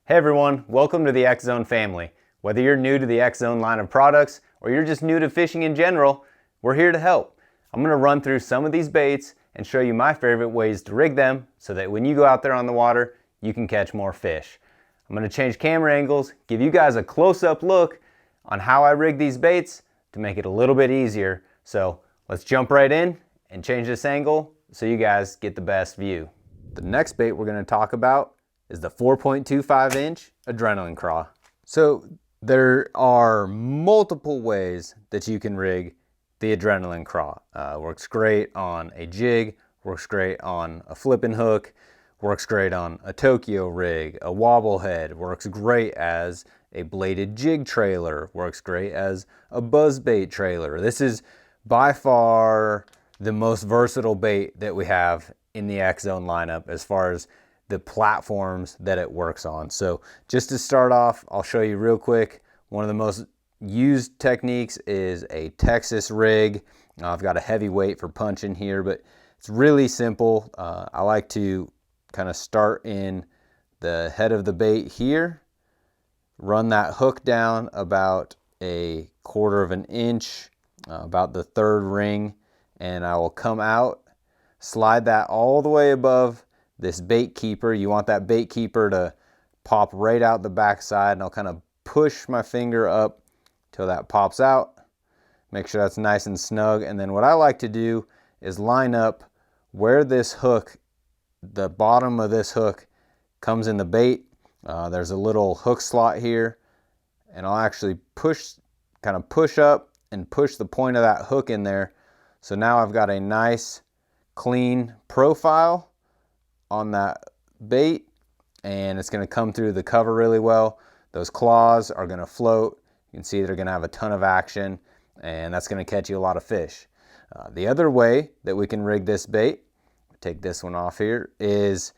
Hey everyone, welcome to the X Zone family. Whether you're new to the X Zone line of products or you're just new to fishing in general, we're here to help. I'm going to run through some of these baits and show you my favorite ways to rig them so that when you go out there on the water, you can catch more fish. I'm going to change camera angles, give you guys a close-up look on how I rig these baits to make it a little bit easier. So let's jump right in and change this angle so you guys get the best view. The next bait we're going to talk about is the 4.25 inch Adrenaline Craw. So there are multiple ways that you can rig the Adrenaline Craw. Works great on a jig, works great on a flipping hook, works great on a Tokyo rig, a wobble head, works great as a bladed jig trailer, works great as a buzzbait trailer. This is by far the most versatile bait that we have in the X Zone lineup as far as the platforms that it works on. So just to start off, I'll show you real quick. One of the most used techniques is a Texas rig. I've got a heavy weight for punching here, but it's really simple. I like to kind of start in the head of the bait here, run that hook down about a 1/4 of an inch, about the 3rd ring, and I will come out, slide that all the way above this bait keeper. You want that bait keeper to pop right out the backside, and I'll kind of push my finger up till that pops out. Make sure that's nice and snug. And then what I like to do is line up where this hook, the bottom of this hook, comes in the bait. There's a little hook slot here, and I'll actually kind of push up and push the point of that hook in there. So now I've got a nice clean profile on that bait, and it's going to come through the cover really well. Those claws are going to float. You can see they're going to have a ton of action, and that's going to catch you a lot of fish. The other way that we can rig this bait, take this one off here, is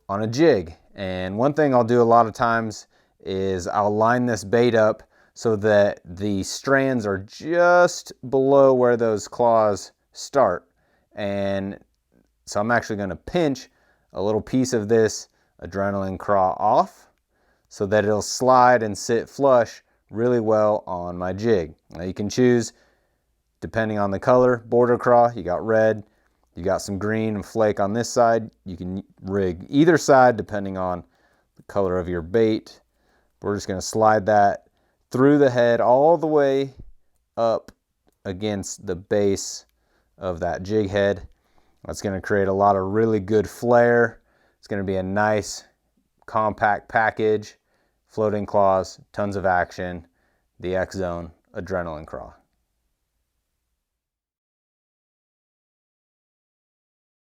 on a jig. And one thing I'll do a lot of times is I'll line this bait up so that the strands are just below where those claws start. And so I'm actually going to pinch a little piece of this Adrenaline Craw off so that it'll slide and sit flush really well on my jig. Now you can choose, depending on the color, border craw. You got red, you got some green and flake on this side. You can rig either side depending on the color of your bait. We're just going to slide that through the head all the way up against the base of that jig head. That's going to create a lot of really good flare. It's going to be a nice compact package, floating claws, tons of action, the X Zone Adrenaline Craw.